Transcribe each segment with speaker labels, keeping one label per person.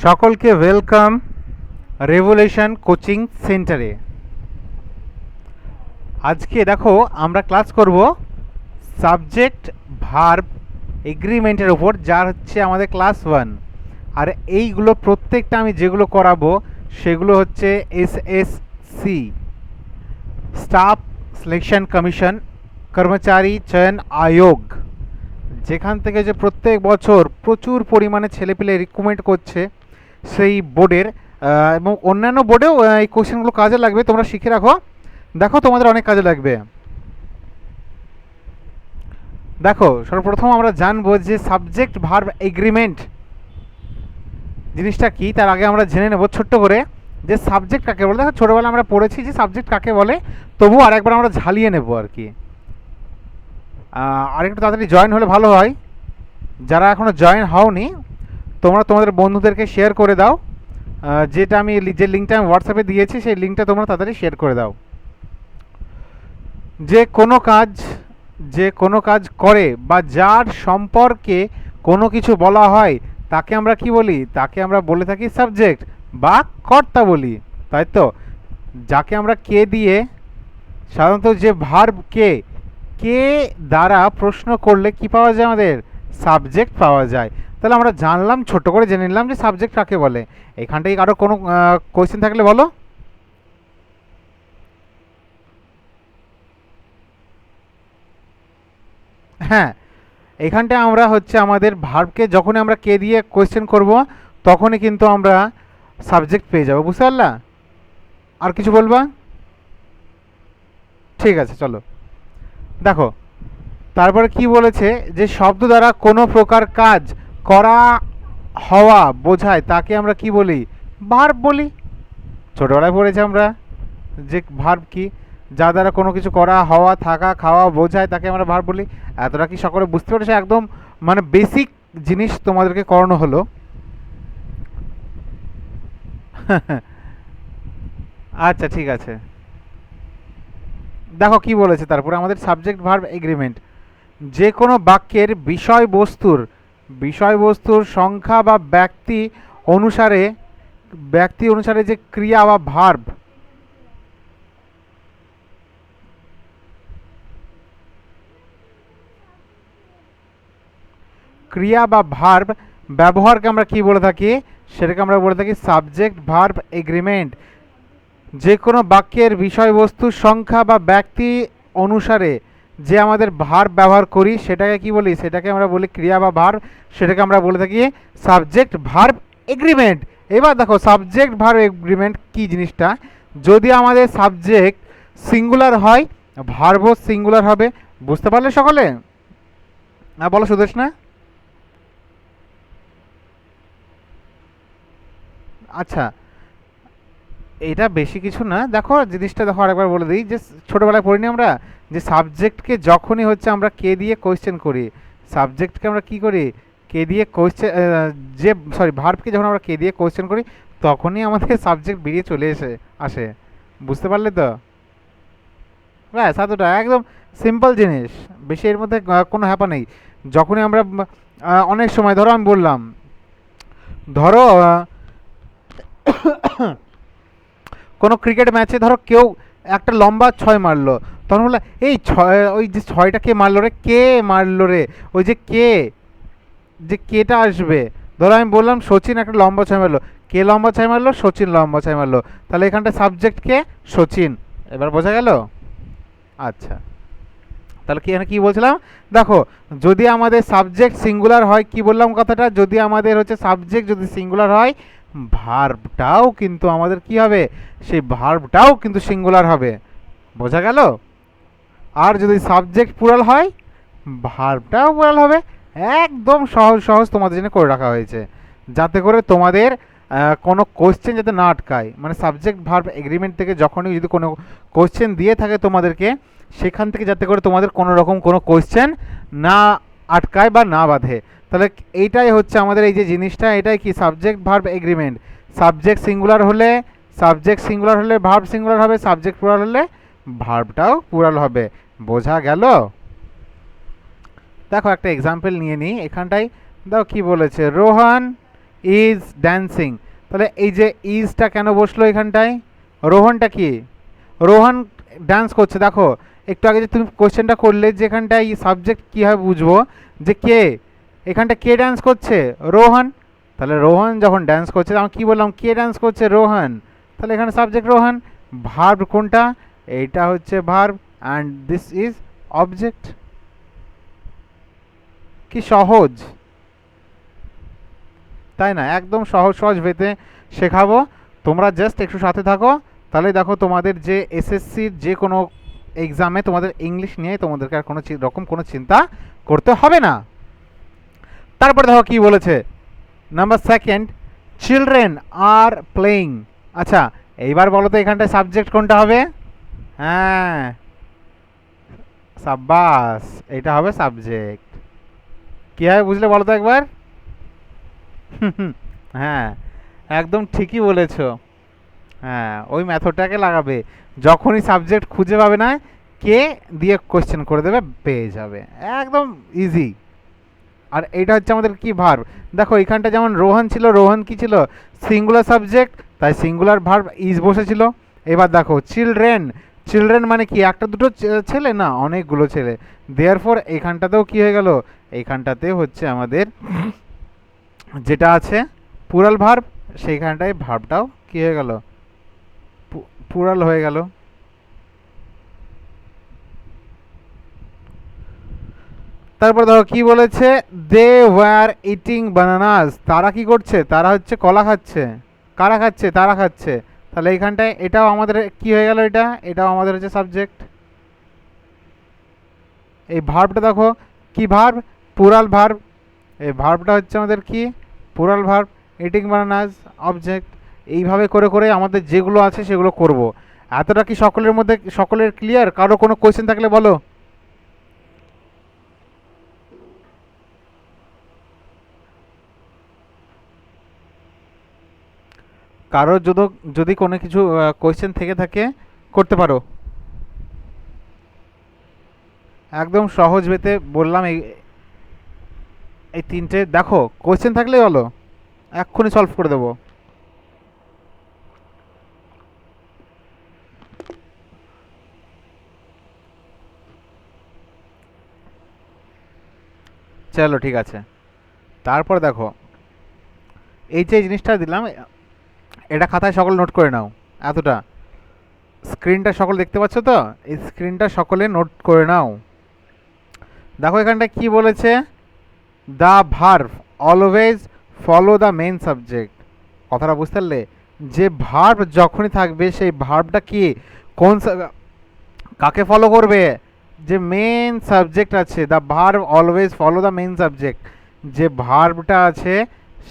Speaker 1: সকলকে welcome revolution coaching সেন্টারে। আজকে দেখো আমরা ক্লাস করব সাবজেক্ট ভার্ব এগ্রিমেন্টের উপর, যার হচ্ছে আমাদের ক্লাস 1। আর এইগুলো প্রত্যেকটা আমি যেগুলো করাবো সেগুলো হচ্ছে এসএসসি স্টাফ সিলেকশন কমিশন কর্মচারী চয়ন আয়োগ, যেখান থেকে যে প্রত্যেক বছর প্রচুর পরিমাণে ছেলেপেলে রিকমেন্ড করছে সেই বোর্ডের, এবং অন্যান্য বোর্ডেও এই কোশ্চেনগুলো কাজে লাগবে। তোমরা শিখে রাখো, দেখো তোমাদের অনেক কাজে লাগবে। দেখো সর্বপ্রথম আমরা জানবো যে সাবজেক্ট ভার্ব এগ্রিমেন্ট জিনিসটা কি, তার আগে আমরা জেনে নেব ছোট্ট করে যে সাবজেক্ট কাকে বলে। দেখো ছোটোবেলা আমরা পড়েছি যে সাবজেক্ট কাকে বলে, তবু আরেকবার আমরা ঝালিয়ে নেব আর কি। আরেকটু তাড়াতাড়ি জয়েন হলে ভালো হয়। যারা এখনও জয়েন হওনি তোমরা তোমাদের বন্ধুদেরকে শেয়ার করে দাও, যেটা আমি যে লিঙ্কটা আমি হোয়াটসঅ্যাপে দিয়েছি সেই লিঙ্কটা তোমরা তাড়াতাড়ি শেয়ার করে দাও। যে কোনো কাজ করে বা যার সম্পর্কে কোনো কিছু বলা হয় তাকে আমরা কি বলি? তাকে আমরা বলে থাকি সাবজেক্ট বা কর্তা বলি, তাই তো। যাকে আমরা কে দিয়ে, সাধারণত যে ভার্ব কে দ্বারা প্রশ্ন করলে কি পাওয়া যায়? আমাদের সাবজেক্ট পাওয়া যায়। তাহলে আমরা জানলাম, ছোট করে জেনে নিলাম যে সাবজেক্ট কাকে বলে। এখানটায় আরও কোনো কোয়েশ্চেন থাকলে বলো। হ্যাঁ, এখানটায় আমরা হচ্ছে আমাদের ভার্বকে যখনই আমরা কে দিয়ে কোয়েশ্চেন করব তখনই কিন্তু আমরা সাবজেক্ট পেয়ে যাবো। বুঝতে পারলা? আর কিছু বলবা? ঠিক আছে, চলো দেখো। তারপরে কি বলেছে যে শব্দ দ্বারা কোনো প্রকার কাজ করা হওয়া বোঝায় তাকে আমরা কি বলি? ভার্ব বলি। ছোটবেলায় পড়েছি আমরা যে ভার্ব কি, যা দ্বারা কোনো কিছু করা, হওয়া, থাকা, খাওয়া বোঝায় তাকে আমরা ভার্ব বলি। এতটা কি সকলে বুঝতে পেরেছে? একদম মানে বেসিক জিনিস তোমাদেরকে করানো হলো। আচ্ছা ঠিক আছে, দেখো কি বলেছে তারপরে আমাদের সাবজেক্ট ভার্ব এগ্রিমেন্ট। যে কোনো বাক্যের বিষয়বস্তুর সংখ্যা বা ব্যক্তি অনুসারে যে ক্রিয়া বা ভার্ব, ব্যবহারকে আমরা কি বলে থাকি? সেটাকে আমরা বলে থাকি সাবজেক্ট ভার্ব এগ্রিমেন্ট। যে কোনো বাক্যের বিষয়বস্তুর সংখ্যা বা ব্যক্তি অনুসারে যে আমাদের ভার্ব ব্যবহার করি সেটাকে কি বলি? সেটাকে আমরা বলি ক্রিয়া বা ভার্ব, সেটাকে আমরা বলে থাকি সাবজেক্ট ভার্ব এগ্রিমেন্ট। এবার দেখো সাবজেক্ট ভার্ব এগ্রিমেন্ট কি জিনিসটা। যদি আমাদের সাবজেক্ট সিঙ্গুলার হয়, ভার্বও সিঙ্গুলার হবে। বুঝতে পারলে সকলে? বলো সুদেশ না? আচ্ছা, এটা বেশি কিছু না। দেখো জিনিসটা দেখো আরেকবার বলে দিই, যে ছোটোবেলায় পড়িনি আমরা যে সাবজেক্টকে যখনই হচ্ছে আমরা কে দিয়ে কোয়েশ্চেন করি, সাবজেক্টকে আমরা কি করি? কে দিয়ে কোয়েশ্চেন, ভার্বকে যখন আমরা কে দিয়ে কোয়েশ্চেন করি তখনই আমাদের সাবজেক্ট বেরিয়ে চলে আসে। বুঝতে পারলে তো? ব্যাস এতটা, একদম সিম্পল জিনিস, বেশি এর মধ্যে কোনো হ্যাপা নেই। যখনই আমরা অনেক সময় ধরো আমি বললাম, ধরো কোনো ক্রিকেট ম্যাচে ধরো কেউ একটা লম্বা ছয় মারলো, তখন বললো এই ছয়, ওই যে ছয়টা কে মারলো রে, কে মারলো রে, ওই যে কেটা আসবে। ধরো আমি বললাম সচিন একটা লম্বা ছয় মারলো, কে লম্বা ছয় মারলো? সচিন লম্বা ছয় মারলো। তাহলে এখানটা সাবজেক্ট কে? সচিন। এবার বোঝা গেল? আচ্ছা, তাহলে কি এখানে কি বলছিলাম? দেখো যদি আমাদের সাবজেক্ট সিঙ্গুলার হয়, কি বললাম কথাটা, যদি আমাদের হচ্ছে সাবজেক্ট যদি সিঙ্গুলার হয়, ভার্বটাও কিন্তু আমাদের কি হবে? সেই ভার্বটাও কিন্তু সিঙ্গুলার হবে। বোঝা গেল? আর যদি সাবজেক্ট প্লুরাল হয়, ভার্বটাও প্লুরাল হবে। একদম সহজ সহজ তোমাদের জন্য করে রাখা হয়েছে, যাতে করে তোমাদের কোনো কোশ্চেন যাতে না আটকায়। মানে সাবজেক্ট ভার্ব এগ্রিমেন্ট থেকে যখনই যদি কোনো কোশ্চেন দিয়ে থাকে তোমাদেরকে, সেখান থেকে যাতে করে তোমাদের কোনো রকম কোনো কোশ্চেন না আটকায় বা না বাঁধে। তাহলে এইটাই হচ্ছে আমাদের এই যে জিনিসটা, এটাই কি subject verb agreement. Subject singular হলে ভার্ব সিঙ্গুলার হবে, সাবজেক্ট প্লুরাল হলে ভার্বটাও প্লুরাল হবে। বোঝা গেল? দেখো একটা এক্সাম্পল নিয়ে নিই এখানটায়। দাও কি বলেছে, রোহন ইজ ড্যান্সিং। তাহলে এই যে ইজটা কেন বসলো এখানটায়? রোহনটা কি? রোহন ডান্স করছে। দেখো একটু আগে যে তুমি কোয়েশ্চেনটা করলে যে এখানটায় সাবজেক্ট কীভাবে বুঝবো যে কে, এখানটা কে ডান্স করছে? রোহন। তাহলে রোহন যখন ডান্স করছে আমি কী বললাম? কে ডান্স করছে? রোহন। তাহলে এখানে সাবজেক্ট রোহন। ভার্ব কোনটা? এইটা হচ্ছে verb and this is object. কি সহজ, তাই না? একদম সহজ সহজ ভেতে শেখাবো, তোমরা জাস্ট একটু সাথে থাকো। তাহলে দেখো তোমাদের যে এসএসসির যে কোনো এক্সামে তোমাদের ইংলিশ নিয়ে তোমাদেরকে আর কোনো রকম কোনো চিন্তা করতে হবে না। তারপরে দেখো কি বলেছে, number second, children are playing. আচ্ছা এইবার বলো তো এখানটায় সাবজেক্ট কোনটা হবে? হ্যাঁ সাব্বাস, এটা হবে সাবজেক্ট। কী হবে বুঝলে বলো তো একবার? হ্যাঁ একদম ঠিকই বলেছো। হ্যাঁ ওই মেথডটাকে লাগাবে, যখনই সাবজেক্ট খুঁজে পাবে না কে দিয়ে কোশ্চেন করে দেবে, পেয়ে যাবে, একদম ইজি। আর এইটা হচ্ছে আমাদের কি ভার্ব। দেখো এখানটা যেমন রোহন ছিল, রোহন কি ছিল? সিঙ্গুলার সাবজেক্ট, তাই সিঙ্গুলার ভার্ব ইজ বসেছিল। এবার দেখো চিলড্রেন, চিলড্রেন মানে কি একটা দুটো ছেলে না, অনেকগুলো ছেলে। দেয়ারফর এখানটাতেও কি হয়ে গেল? এইখানটাতে হচ্ছে আমাদের যেটা আছে পুরাল ভার্ব, সেইখানটায় ভার্বটাও কি হয়ে গেল? পুরাল হয়ে গেল। তারপর দেখো কি বলেছে, দে ওয়ার ইটিং বানানাস। তারা কি করছে? তারা হচ্ছে কলা খাচ্ছে। কারা খাচ্ছে? তারা খাচ্ছে। তাহলে এইখানটায় এটাও আমাদের কি হয়ে গেল? এটাও আমাদের হচ্ছে সাবজেক্ট। এই ভার্বটা দেখো কি ভার্ব? পুরাল ভার্ব। এই ভার্বটা হচ্ছে আমাদের কি? পুরাল ভার্ব। Eating bananas object. এইভাবে করে করে আমাদের যেগুলো আছে সেগুলো করব। এতটা কি সকলের মধ্যে সকলের ক্লিয়ার? কারো কোনো কোয়েশ্চেন থাকলে বলো। কারোর যদি যদি কোনো কিছু কোয়েশ্চেন থেকে থাকে করতে পারো। একদম সহজ বেতে বললাম এই এই তিনটে। দেখো কোয়েশ্চেন থাকলেই বলো, এক্ষুনি সলভ করে দেবো। চলো ঠিক আছে। তারপর দেখো এই যে জিনিসটা দিলাম, এটা খাতায় সকলে নোট করে নাও। এতটা স্ক্রিনটা সকলে দেখতে পাচ্ছ তো? এই স্ক্রিনটা সকলে নোট করে নাও। দেখো এখানটা কি বলেছে, the verb always follow the main subject. কথাটা বুঝতে পারলে? যে ভার্ব যখনই থাকবে সেই ভার্বটা কি, কোন কাকে ফলো করবে? যে মেন সাবজেক্ট আছে, the verb always follow the main subject. যে ভার্বটা আছে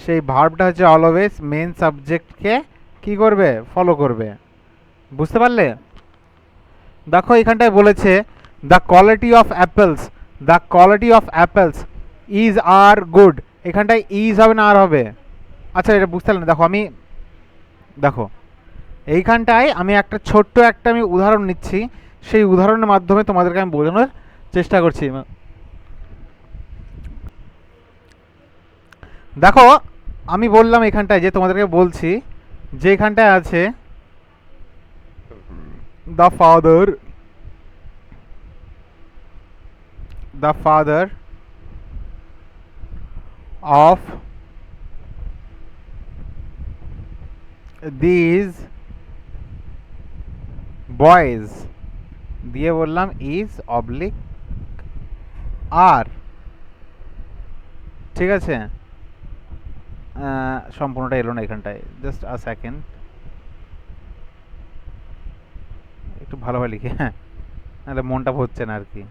Speaker 1: সেই ভার্বটা হচ্ছে অলওয়েজ মেন সাবজেক্টকে কি করবে? ফলো করবে। বুঝতে পারলে? দেখো এখানটায় বলেছে the quality of apples, the quality of apples is are good. এখানটায় ইজ হবে না আর হবে? আচ্ছা এটা বুঝতে পারলে না? দেখো আমি দেখো এইখানটায় আমি একটা ছোট্ট একটা আমি উদাহরণ নিচ্ছি, সেই উদাহরণের মাধ্যমে তোমাদেরকে আমি বোঝানোর চেষ্টা করছি। দেখো আমি বললাম এখানটায় যে তোমাদেরকে বলছি যে এখানটায় আছে the father, the father of these boys, দিয়ে বললাম ইজ অবলিক আর। ঠিক আছে, সম্পূর্ণটা এলো না এখানটায়, জাস্ট আ সেকেন্ড, একটু ভালোভাবে লিখে, হ্যাঁ নাহলে মনটা হচ্ছে না আর কি।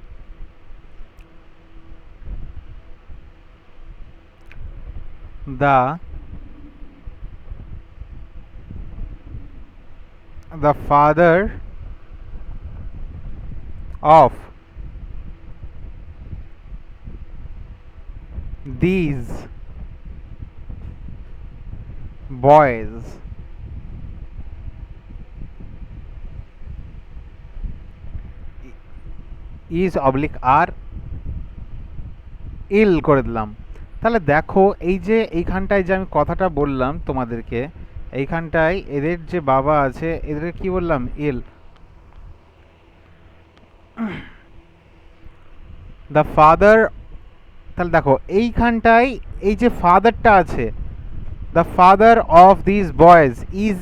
Speaker 1: The father of these boys is oblique আর ইল করে দিলাম। তাহলে দেখো এই যে এইখানটায় যে আমি কথাটা বললাম তোমাদেরকে, এইখানটায় এদের যে বাবা আছে এদের কি বললাম, এল। দ্য ফাদার, তাহলে দেখো এইখানটায় এই যে ফাদারটা আছে, the father of this boys is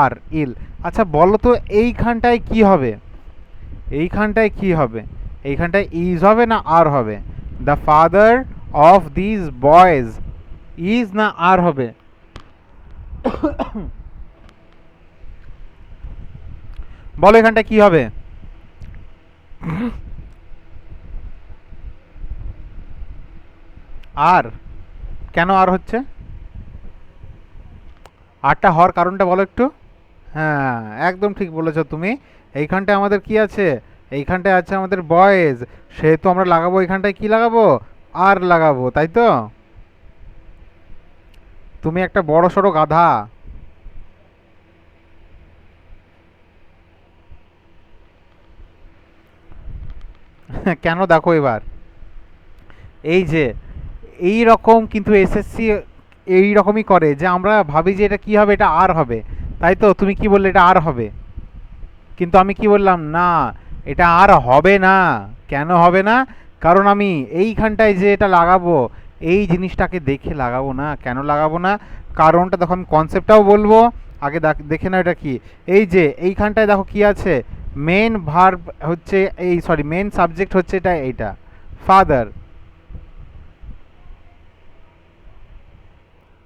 Speaker 1: are ill. আচ্ছা বলো তো এইখানটায় কি হবে, এইখানটায় কি হবে, এইখানটায় ইজ হবে না আর হবে? The father of this boys is না আর হবে? বলো এখানটায় কি হবে? আর কেন আর হচ্ছে? আরটা হওয়ার কারণটা বলো একটু। হ্যাঁ, একদম ঠিক বলেছো তুমি। এইখানটায় আমাদের কি আছে, এইখানটায় আছে আমাদের বয়েজ, সেহেতু আমরা লাগাবো এইখানটায় কি লাগাবো, আর লাগাবো, তাই তো? তুমি একটা বড় সড়ো গাধা। কেন দেখো এবার, এই যে এই রকম কিন্তু এসএসসি এই রকমই করে, যে আমরা ভাবি যে এটা কি হবে, এটা আর হবে, তাই তো? তুমি কি বললে এটা আর হবে, কিন্তু আমি কি বললাম, না এটা আর হবে না। কেন হবে না? কারণ আমি এইখানটায় যে এটা লাগাবো, এই জিনিসটাকে দেখে লাগাবো না। কেন লাগাবো না? কারণটা দেখো, আমি কনসেপ্টটাও বলবো, আগে দেখে নাও এটা কি। এই যে এইখানটায় দেখো কি আছে, মেন ভার্ব হচ্ছে এই, সরি মেন সাবজেক্ট হচ্ছে এটা, এইটা ফাদার।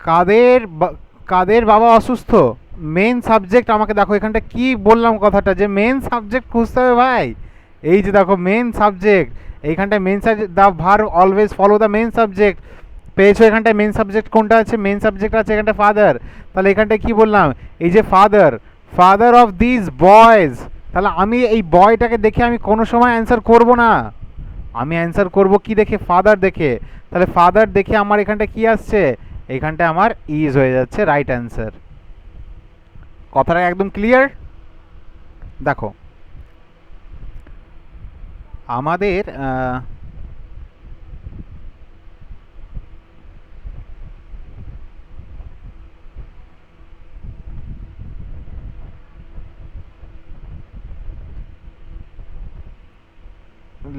Speaker 1: কাদের কাদের বাবা অসুস্থ, মেন সাবজেক্ট। আমাকে দেখো এখানটা কি বললাম কথাটা, যে মেন সাবজেক্ট খুঁজতে হবে ভাই। এই যে দেখো মেন সাবজেক্ট, এইখানটায় main subject, the verb always follow the main subject. পেয়েছো এখানটায় মেন সাবজেক্ট কোনটা আছে, মেন সাবজেক্ট আছে এখানটা ফাদার। তাহলে এখানটায় কি বললাম, এই যে father, father of this boys. তাহলে আমি এই বয়টাকে দেখে আমি কোনো সময় অ্যান্সার করব না, আমি অ্যান্সার করব কি দেখে, ফাদার দেখে। তাহলে ফাদার দেখে আমার এখানটা কি আসছে, এইখানটায় আমার ইজ হয়ে যাচ্ছে রাইট অ্যান্সার। কথাটা একদম ক্লিয়ার? দেখো আমাদের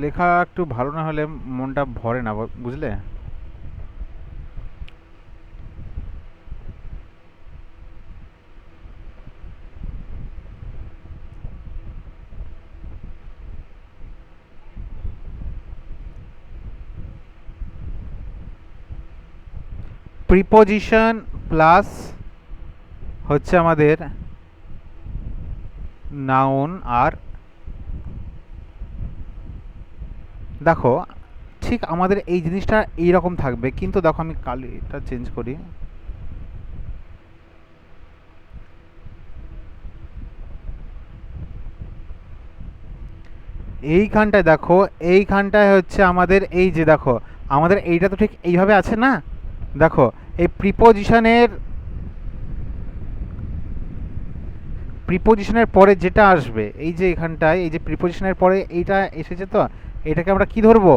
Speaker 1: লেখা একটু ভালো না হলে মনটা ভরে না, বুঝলে? প্রিপোজিশন প্লাস হচ্ছে আমাদের নাউন। আর দেখো ঠিক আমাদের এই জিনিসটা এইরকম থাকবে, কিন্তু দেখো আমি কালিটা চেঞ্জ করি। এইখানটায় দেখো, এইখানটায় হচ্ছে আমাদের এই যে দেখো, আমাদের এইটা তো ঠিক এইভাবে আছে না। দেখো এই প্রিপোজিশনের পরে যেটা আসবে, এই যে এখানটায় এই যে প্রিপোজিশনের পরে এইটা এসেছে, তো এটাকে আমরা কি ধরবো,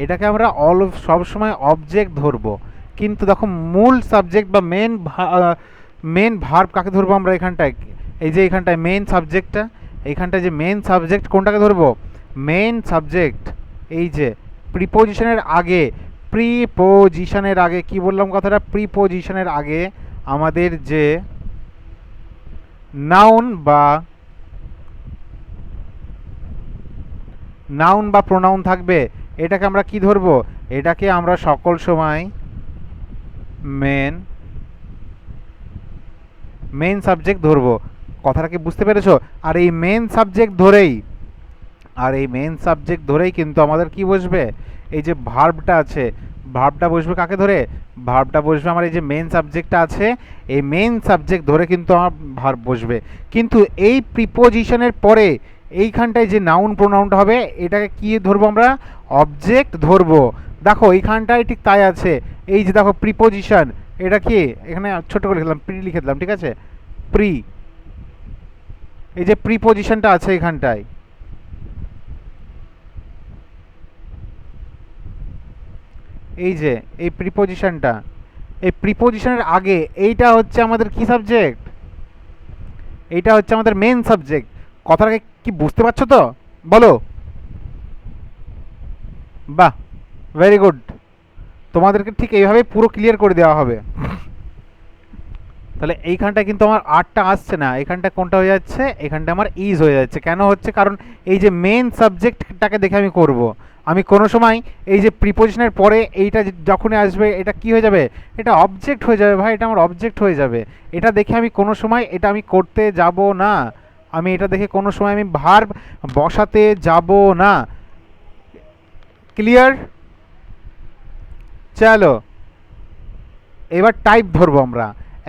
Speaker 1: এটাকে আমরা সব সময় অবজেক্ট ধরবো। কিন্তু দেখো মূল সাবজেক্ট বা মেন ভার্ব কাকে ধরবো আমরা এখানটায়, এই যে এখানটায় মেন সাবজেক্টটা, এইখানটায় যে মেন সাবজেক্ট কোনটাকে ধরবো, মেন সাবজেক্ট। এই যে প্রিপোজিশনের আগে কি বললাম কথাটা, প্রিপোজিশনের আগে আমাদের যে নাউন বা প্রোনাউন থাকবে, এটাকে আমরা কি ধরবো, এটাকে আমরা সকল সময় মেন মেন সাবজেক্ট ধরবো। কথাটা কি বুঝতে পেরেছো? আর এই মেন সাবজেক্ট ধরেই, কিন্তু আমাদের কি বসবে, এই যে ভার্বটা আছে, ভার্বটা বসবে কাকে ধরে, ভার্বটা বসবে আমার এই যে মেন সাবজেক্টটা আছে, এই মেন সাবজেক্ট ধরে কিন্তু আমার ভার্ব বসবে। কিন্তু এই প্রিপোজিশনের পরে এইখানটায় যে নাউন প্রোনাউনটা হবে, এটাকে কি ধরবো আমরা, অবজেক্ট ধরবো। দেখো এইখানটায় ঠিক তাই আছে, এই যে দেখো প্রিপোজিশন, এটা কি এখানে ছোট করে লিখলাম, প্রি লিখে দিলাম, ঠিক আছে, প্রি, এই যে প্রিপোজিশনটা আছে এখানটায়, এই যে এই প্রিপোজিশনটা, এই প্রিপোজিশনের আগে এইটা হচ্ছে আমাদের কি সাবজেক্ট, এইটা হচ্ছে আমাদের মেন সাবজেক্ট। কথাটাকে কি বুঝতে পারছো তো? বলো। বাহ, ভেরি গুড। তোমাদেরকে ঠিক এইভাবে পুরো ক্লিয়ার করে দেওয়া হবে। তাহলে এইখানটা কিন্তু আমার আরটা আসছে না, এখানটা কোনটা হয়ে যাচ্ছে, এখানটা আমার ইজ হয়ে যাচ্ছে। কেন হচ্ছে? কারণ এই যে মেন সাবজেক্টটাকে দেখে আমি করব। আমি কোনো সময় এই যে প্রিপোজিশনের পরে এইটা যখনই আসবে এটা কি হয়ে যাবে, এটা অবজেক্ট হয়ে যাবে ভাই, এটা আমার অবজেক্ট হয়ে যাবে। এটা দেখে আমি কোনো সময় এটা আমি করতে যাব না, আমি এটা দেখে কোনো সময় আমি ভার্ব বসাতে যাব না। ক্লিয়ার? চলো এবার টাইপ ধরবো আমরা,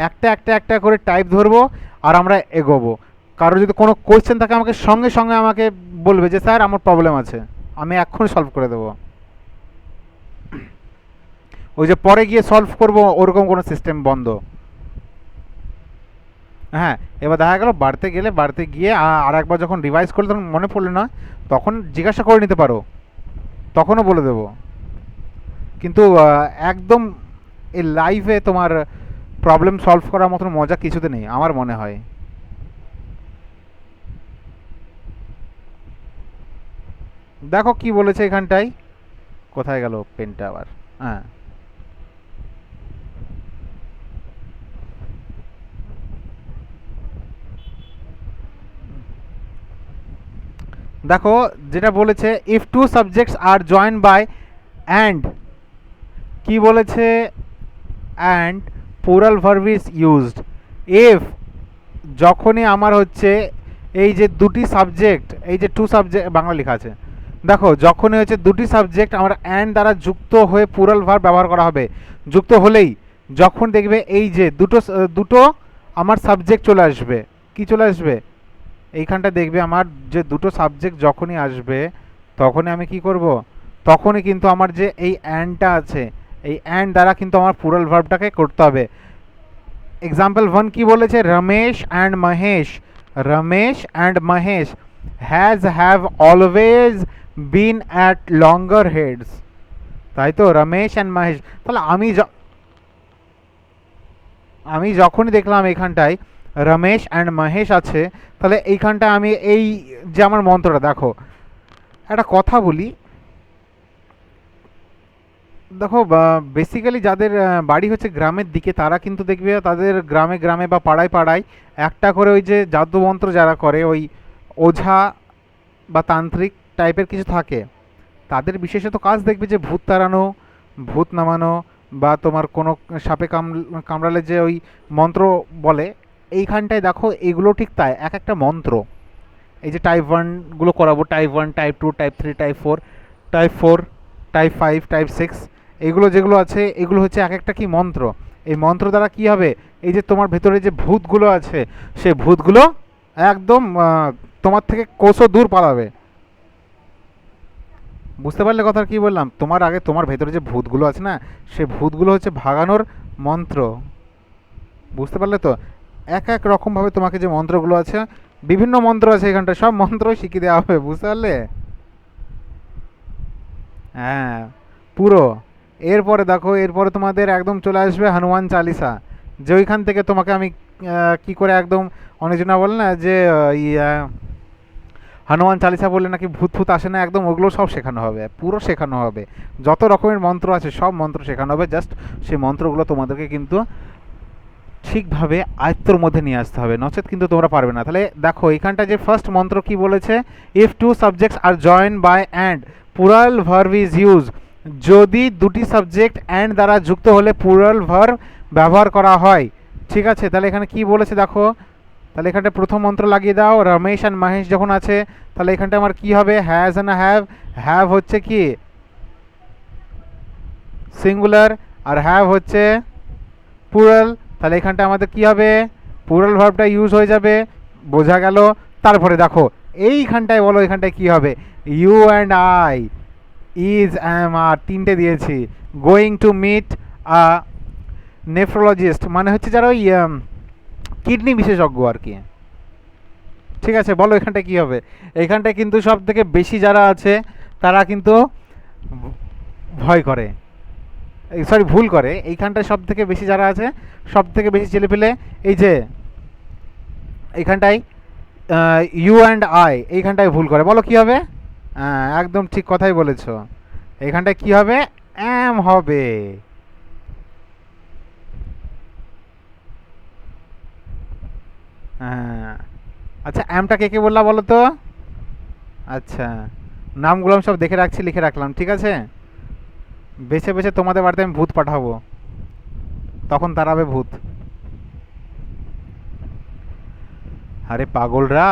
Speaker 1: একটা একটা একটা করে টাইপ ধরবো আর আমরা এগোবো। কারো যদি কোনো কোয়েশ্চেন থাকে আমাকে সঙ্গে সঙ্গে আমাকে বলবে যে স্যার আমার প্রবলেম আছে, আমি এক্ষুনি সলভ করে দেবো। ওই যে পরে গিয়ে সলভ করবো ওরকম কোনো সিস্টেম বন্ধ। হ্যাঁ, এবার দেখা গেল বাড়তে গিয়ে আর একবার যখন রিভাইজ করলে তখন মনে পড়লো না, তখন জিজ্ঞাসা করে নিতে পারো, তখনও বলে দেবো। কিন্তু একদম এই লাইভে তোমার প্রবলেম সলভ করার মতন মজা কিছুতে নেই আমার মনে হয়। দেখো কি বলেছে এখানটায়, কোথায় গেল পেনটা আবার? হ্যাঁ, দেখো যেটা বলেছে, if two subjects are join by and, কি বলেছে, and plural verb is used. If, যখনই আমার হচ্ছে এই যে দুটি সাবজেক্ট, এই যে টু সাবজেক্ট বাংলা লেখা আছে, দেখো যখনই হচ্ছে দুটি সাবজেক্ট আমার অ্যান্ড দ্বারা যুক্ত হয়ে প্লুরাল ভার্ব ব্যবহার করা হবে। যুক্ত হলেই, যখন দেখবে এই যে দুটো দুটো আমার সাবজেক্ট চলে আসবে, কি চলে আসবে, এইখানটা দেখবে আমার যে দুটো সাবজেক্ট যখনই আসবে তখনই আমি কি করব, তখনই কিন্তু আমার যে এই অ্যান্ডটা আছে, এই অ্যান্ড দ্বারা কিন্তু আমার প্লুরাল ভার্বটাকে করতে হবে। এক্সাম্পল 1 কি বলেছে, Ramesh and Mahesh, Ramesh and Mahesh have always been at loggerheads, তাই তো, রমেশ অ্যান্ড মহেশ। তাহলে আমি যখনই দেখলাম এখানটায় রমেশ অ্যান্ড মহেশ আছে, তাহলে এইখানটায় আমি এই যে আমার মন্ত্রটা, দেখো একটা কথা বলি, দেখো বেসিক্যালি যাদের বাড়ি হচ্ছে গ্রামের দিকে তারা কিন্তু দেখবে তাদের গ্রামে গ্রামে বা পাড়ায় পাড়ায় একটা করে ওই যে জাদুমন্ত্র যারা করে, ওই ওঝা বা তান্ত্রিক টাইপের কিছু থাকে, তাদের বিশেষত কাজ দেখবে যে ভূত তাড়ানো, ভূত নামানো, বা তোমার কোনো সাপে কামড়ালে যে ওই মন্ত্র বলে, এইখানটায় দেখো এগুলো ঠিক তাই, এক একটা মন্ত্র। এই যে টাইপ 1 করাবো, type 1, type 2, type 3, type 4, type 4, type 5, type 6, এগুলো যেগুলো আছে এগুলো হচ্ছে এক একটা কি মন্ত্র। এই মন্ত্র দ্বারা কি হবে, এই যে তোমার ভেতরে যে ভূতগুলো আছে সে ভূতগুলো একদম তোমার থেকে কোসো দূর পালাবে। বুঝতে পারলে কথা কি বললাম? তোমার আগে তোমার ভেতরে যে ভূতগুলো আছে না, সে ভূতগুলো হচ্ছে ভাগানোর মন্ত্র। বুঝতে পারলে তো? এক এক রকমভাবে তোমাকে যে মন্ত্রগুলো আছে, বিভিন্ন মন্ত্র আছে এখানটা, সব মন্ত্রই শিখিয়ে দেওয়া হবে। বুঝতে পারলে? হ্যাঁ, পুরো। এরপরে দেখো, এরপরে তোমাদের একদম চলে আসবে হনুমান চালিসা, যে ওইখান থেকে তোমাকে আমি কি করে একদম, অনেকজনা বলে না যে হনুমান চালিসা বললে নাকি ভূত ফুত আসে না, একদম ওগুলো সব শেখানো হবে, পুরো শেখানো হবে। যত রকমের মন্ত্র আছে সব মন্ত্র শেখানো হবে, জাস্ট সেই মন্ত্রগুলো তোমাদেরকে কিন্তু ঠিকভাবে আয়ত্তর মধ্যে নিয়ে আসতে হবে, নচেত কিন্তু তোমরা পারবে না। তাহলে দেখো এখানটা যে ফার্স্ট মন্ত্র কি বলেছে, if two subjects are join by and plural verb is use, যদি দুটি সাবজেক্ট অ্যান্ড দ্বারা যুক্ত হলে প্লুরাল ভার্ব ব্যবহার করা হয়। ঠিক আছে, তাহলে এখানে কি বলেছে দেখো, তাহলে এখানটা প্রথম মন্ত্র লাগিয়ে দাও, রমেশ অ্যান্ড মহেশ যখন আছে, তাহলে এখানটা আমার কি হবে, হ্যাজ অ্যান্ড হ্যাভ, হ্যাভ হচ্ছে কি সিঙ্গুলার, আর হ্যাভ হচ্ছে প্লুরাল, তাহলে এখানটা আমাদের কি হবে, প্লুরাল ভার্বটা ইউজ হয়ে যাবে। বোঝা গেল? তারপরে দেখো এইখানটায় বলো, এখানটায় কি হবে, you and I, is am are, তিনটে দিয়েছি। Going to meet a nephrologist, মানে হচ্ছে যারা ওই কিডনি বিশেষজ্ঞ আর কি। ঠিক আছে, বলো এখানটায় কি হবে? এখানটায় কিন্তু সব থেকে বেশি যারা আছে তারা কিন্তু ভয় করে। সরি ভুল করে এইখানটায় সব থেকে বেশি যারা আছে, সব থেকে বেশি ছেলেপেলে এই যে এইখানটায় ইউ অ্যান্ড আই এইখানটায় ভুল করে। বলো কি হবে? হ্যাঁ একদম ঠিক কথাই বলেছো। এইখানটায় কি হবে? অ্যাম হবে। হ্যাঁ আচ্ছা অ্যামটা কে কে বললা বলো তো? আচ্ছা নামগুলো আমি সব দেখে রাখছি, লিখে রাখলাম, ঠিক আছে। বেছে বেছে তোমাদের বাড়িতে আমি ভূত পাঠাবো, তখন তাড়াবে ভূত। আরে পাগলরা,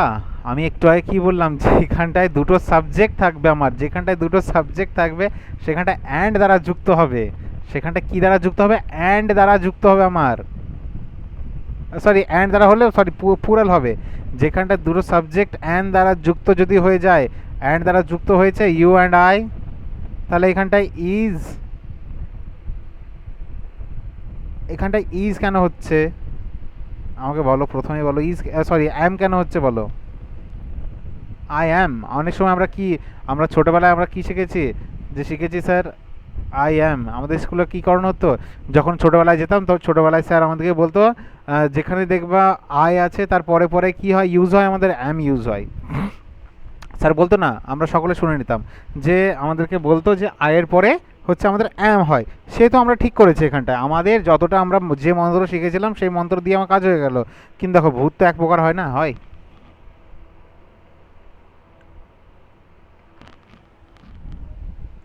Speaker 1: আমি একটু আগে কি বললাম, যেখানটায় দুটো সাবজেক্ট থাকবে আমার, যেখানটায় দুটো সাবজেক্ট থাকবে সেখানটায় অ্যান্ড দ্বারা যুক্ত হবে। সেখানটা কি দ্বারা যুক্ত হবে? অ্যান্ড দ্বারা যুক্ত হবে আমার। সরি অ্যান্ড দ্বারা হলেও সরি পুরাল হবে। যেখানটায় দুটো সাবজেক্ট অ্যান্ড দ্বারা যুক্ত যদি হয়ে যায়, অ্যান্ড দ্বারা যুক্ত হয়েছে ইউ অ্যান্ড আই, তাহলে এখানটায় ইজ, এখানটায় ইজ কেন হচ্ছে আমাকে বলো, প্রথমেই বলো। ইজ সরি অ্যাম কেন হচ্ছে বলো? I am. অনেক সময় আমরা কি, আমরা ছোটোবেলায় আমরা কি শিখেছি, যে শিখেছি স্যার আই অ্যাম। আমাদের স্কুলে কী করানো হতো, যখন ছোটোবেলায় যেতাম তো ছোটোবেলায় স্যার আমাদেরকে বলতো যেখানে দেখবা আই আছে তার পরে পরে কী হয়, ইউজ হয়, আমাদের অ্যাম ইউজ হয়। স্যার বলতো না, আমরা সকলে শুনে নিতাম, যে আমাদেরকে বলতো যে আয়ের পরে হচ্ছে আমাদের অ্যাম হয়। সে তো আমরা ঠিক করেছি এখানটায়, আমাদের যতটা আমরা যে মন্ত্র শিখেছিলাম সেই মন্ত্র দিয়ে আমার কাজ হয়ে গেল। কিন্তু দেখো ভূত তো এক প্রকার হয় না, হয়।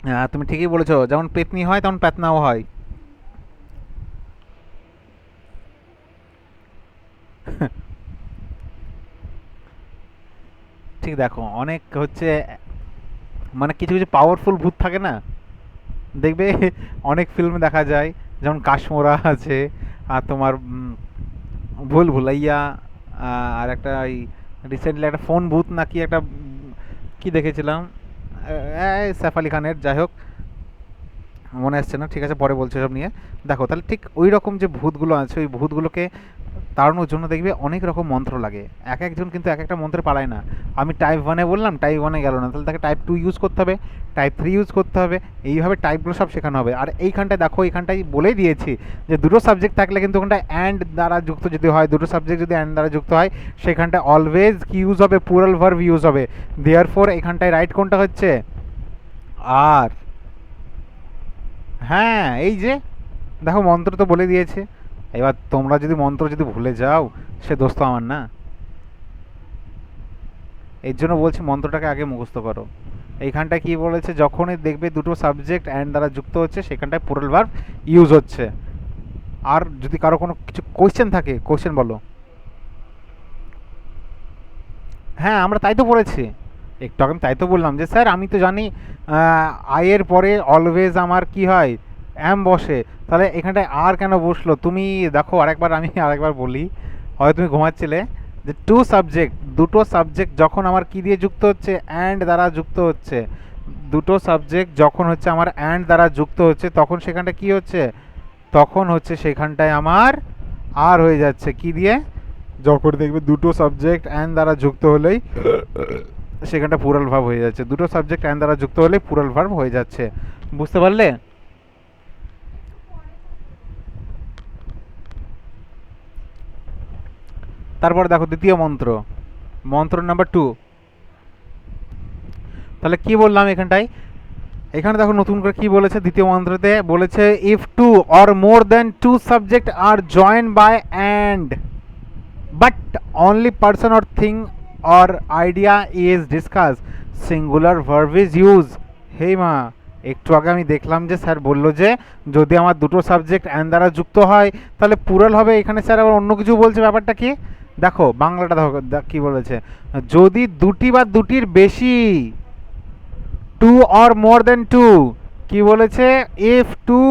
Speaker 1: হ্যাঁ তুমি ঠিকই বলেছো, যেমন পেতনি হয় তেমন প্যাতনাও হয়। ঠিক দেখো অনেক হচ্ছে, মানে কিছু কিছু পাওয়ারফুল ভূত থাকে না, দেখবে অনেক ফিল্মে দেখা যায়, যেমন কাশমোরা আছে, আর তোমার ভুল ভুলাইয়া, আর একটা এই রিসেন্টলি একটা ফোন ভূত নাকি একটা কি দেখেছিলাম, সাইফ আলি খানের, যাই হোক মনে আসছে না, ঠিক আছে পরে বলছি সব নিয়ে। দেখো তাহলে ঠিক ওই রকম যে ভূতগুলো আছে, ওই ভূতগুলোকে তাড়ানোর জন্য দেখবে অনেক রকম মন্ত্র লাগে। এক একজন কিন্তু এক একটা মন্ত্রে পালায় না। আমি টাইপ ওয়ানে বললাম, টাইপ ওয়ানে গেল না, তাহলে তাকে টাইপ টু ইউজ করতে হবে, টাইপ থ্রি ইউজ করতে হবে, এইভাবে টাইপগুলো সব শেখানো হবে। আর এইখানটায় দেখো, এইখানটায় বলেই দিয়েছি যে দুটো সাবজেক্ট থাকলে কিন্তু ওখানটায় অ্যান্ড দ্বারা যুক্ত যদি হয়, দুটো সাবজেক্ট যদি অ্যান্ড দ্বারা যুক্ত হয়, সেখানটায় অলওয়েজ কি ইউজ হবে, পুরাল ভার্ব ইউজ হবে। দেয়ার ফোর এখানটায় রাইট কোনটা হচ্ছে? আর হ্যাঁ এই যে দেখো মন্ত্র তো বলে দিয়েছে। এবার তোমরা যদি মন্ত্র যদি ভুলে যাও, সে দোষ তো আমার না। এর জন্য বলছি মন্ত্রটাকে আগে মুখস্থ করো। এইখানটায় কি বলেছে, যখনই দেখবে দুটো সাবজেক্ট অ্যান্ড দ্বারা যুক্ত হচ্ছে সেখানটায় প্লুরাল ভার্ব ইউজ হচ্ছে। আর যদি কারো কোনো কিছু কোয়েশ্চেন থাকে, কোয়েশ্চেন বলো। হ্যাঁ আমরা তাই তো পড়েছি, একটু আগে আমি তাই তো বললাম যে স্যার আমি তো জানি আয়ের পরে অলওয়েজ আমার কি হয়, অ্যাম বসে, তাহলে এখানটায় আর কেন বসলো? তুমি দেখো আরেকবার, আমি আরেকবার বলি, হয়তো তুমি ঘুমাচ্ছিলে, যে টু সাবজেক্ট, দুটো সাবজেক্ট যখন আমার কি দিয়ে যুক্ত হচ্ছে, অ্যান্ড দ্বারা যুক্ত হচ্ছে, দুটো সাবজেক্ট যখন হচ্ছে আমার অ্যান্ড দ্বারা যুক্ত হচ্ছে, তখন সেখানটা কি হচ্ছে, তখন হচ্ছে সেখানটায় আমার আর হয়ে যাচ্ছে কি দিয়ে, যখন দেখবে দুটো সাবজেক্ট অ্যান্ড দ্বারা যুক্ত হলেই সেখানটা পুরাল ভার্ব হয়ে যাচ্ছে, দুটো সাবজেক্ট অ্যান্ড দ্বারা যুক্ত হলেই পুরাল ভার্ব হয়ে যাচ্ছে। বুঝতে পারলে? তারপর দেখো দ্বিতীয় মন্ত্র, মন্ত্র নাম্বার টু। তাহলে কি বললাম এখানটায়, এখানে দেখো নতুন করে কি বলেছে, দ্বিতীয় মন্ত্রতে বলেছে if two or more than two subject are join by and but only person or thing or idea is discuss, singular verb is use. হেই মা, একটু আগে আমি দেখলাম যে স্যার বললো যে যদি আমার দুটো সাবজেক্ট অ্যান্ড দ্বারা যুক্ত হয় তাহলে পুরাল হবে, এখানে স্যার আবার অন্য কিছু বলছে, ব্যাপারটা কি দেখো, বাংলাটা দেখো কি বলেছে, যদি দুটি বা দুটির বেশি, two or more than two, কি বলেছে, if two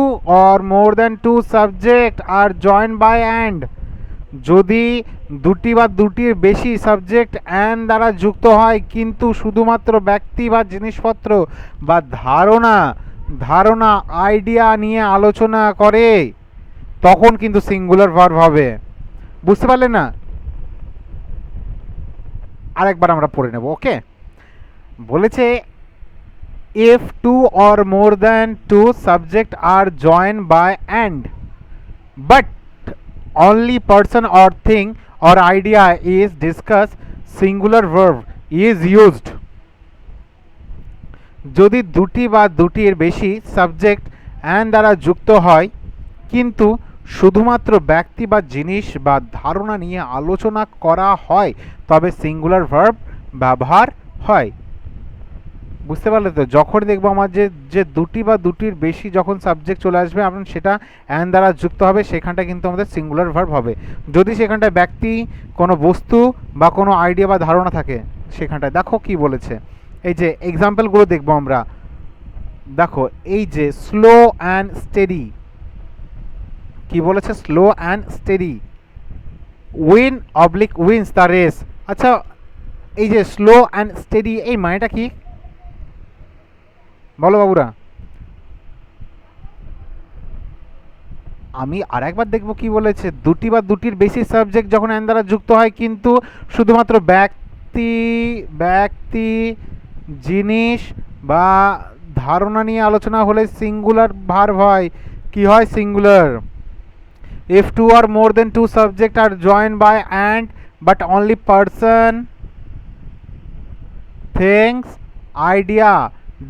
Speaker 1: or more than two subject are join by and, যদি দুটি বা দুটির বেশি সাবজেক্ট অ্যান্ড দ্বারা যুক্ত হয় কিন্তু শুধুমাত্র ব্যক্তি বা জিনিসপত্র বা ধারণা, ধারণা আইডিয়া নিয়ে আলোচনা করে, তখন কিন্তু সিঙ্গুলার ভার্ব হবে। বুঝতে পারলে না? আরেকবার আমরা পড়ে নেব, ওকে। বলেছে if two or more than two subjects are joined by and, but only person or thing or idea is discussed, singular verb is used. যদি দুটি বা দুটির বেশি সাবজেক্ট অ্যান্ড দ্বারা যুক্ত হয় কিন্তু শুধুমাত্র ব্যক্তি বা জিনিস বা ধারণা নিয়ে আলোচনা করা হয় তবে সিঙ্গুলার ভার্ব ব্যবহার হয়। বুঝতে পারলে তো? যখন দেখবো আমার যে যে দুটি বা দুটির বেশি যখন সাবজেক্ট চলে আসবে আপনার সেটা অ্যান দ্বারা যুক্ত হবে, সেখানটা কিন্তু আমাদের সিঙ্গুলার ভার্ব হবে। যদি সেখানটায় ব্যক্তি, কোনো বস্তু বা কোনো আইডিয়া বা ধারণা থাকে সেখানটায়। দেখো কি বলেছে, এই যে এক্সাম্পলগুলো দেখবো আমরা। দেখো এই যে স্লো অ্যান্ড স্টেডি, কি বলেছে? Slow and steady, win oblique wins the race. আচ্ছা এই যে স্লো অ্যান্ড স্টেডি এই মানেটা কি বলো বাবুরা? আমি আর একবার দেখবো কি বলেছে। দুটি বা দুটির বেশি সাবজেক্ট যখন অ্যান দ্বারা যুক্ত হয় কিন্তু শুধুমাত্র ব্যক্তি ব্যক্তি জিনিস বা ধারণা নিয়ে আলোচনা হলে সিঙ্গুলার ভার্ব হয়। কি হয়? Singular. if two or more than two subjects are joined by and but only person, things, idea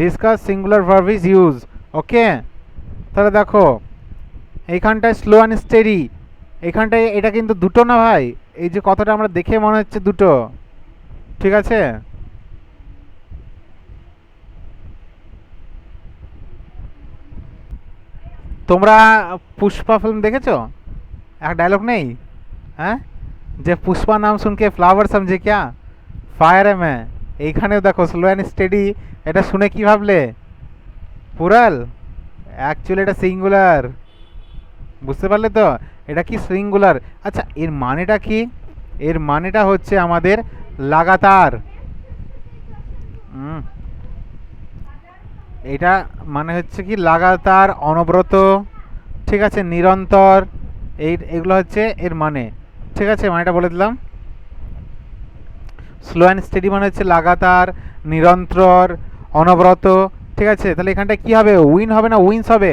Speaker 1: discuss, singular verb is used. ওকে, তাহলে দেখো এইখানটায় স্লো অ্যান্ড স্টেডি, এইখানটায় এটা কিন্তু দুটো না ভাই, এই যে কথাটা আমরা দেখে মনে হচ্ছে দুটো। ঠিক আছে, তোমরা পুষ্পা ফিল্ম দেখেছো? এক ডায়লগ নেই? হ্যাঁ, যে পুষ্পা নাম শুনকে ফ্লাওয়ার সমঝে ক্যা ফায়ার এ মে। এইখানেও দেখো স্লো অ্যান্ড স্টেডি, এটা শুনে কি ভাবলে? পুরাল। অ্যাকচুয়ালি এটা সিঙ্গুলার। বুঝতে পারলে তো? এটা কি? সিঙ্গুলার। আচ্ছা এর মানেটা কি? এর মানেটা হচ্ছে আমাদের লাগাতার। এটা মানে হচ্ছে কি লাগাতার, অনবরত, ঠিক আছে, নিরন্তর, এগুলো হচ্ছে এর মানে। ঠিক আছে, মানেটা বলে দিলাম। স্লো অ্যান্ড স্টেডি মানে হচ্ছে লাগাতার, নিরন্তর, অনবরত। ঠিক আছে, তাহলে এখানটা কি হবে? উইন হবে না উইন্স হবে?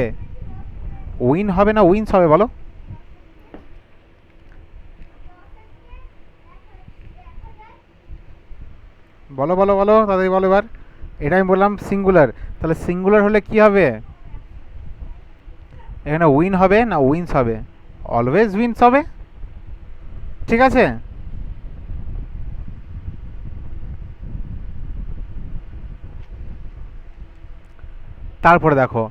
Speaker 1: উইন হবে না উইন্স হবে বলো? বলো বলো বলো তাড়াতাড়ি বলো এবার। এটা আমি বললাম সিঙ্গুলার, তাহলে সিঙ্গুলার হলে কি হবে? এখানে উইন হবে না উইন্স হবে? অলওয়েজ উইন্স হবে। ঠিক আছে, তারপরে দেখো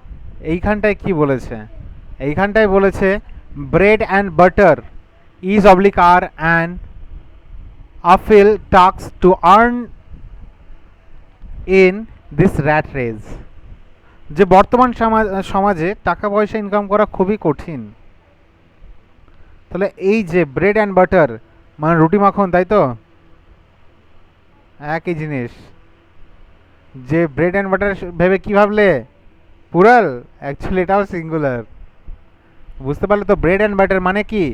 Speaker 1: এইখানটায় কি বলেছে। এইখানটায় বলেছে bread and butter is oblique are and awful tasks to earn in this rat race. যে বর্তমান সমাজে টাকা পয়সা ইনকাম করা খুবই কঠিন। তাহলে এই যে ব্রেড অ্যান্ড বাটার মানে রুটি মাখন, তাই তো? একই জিনিস। যে ব্রেড অ্যান্ড বাটার ভেবে কি ভাবলে? পুরাল। অ্যাকচুয়ালি এটাও সিঙ্গুলার। বুঝতে পারলে তো? ব্রেড অ্যান্ড বাটার মানে কি?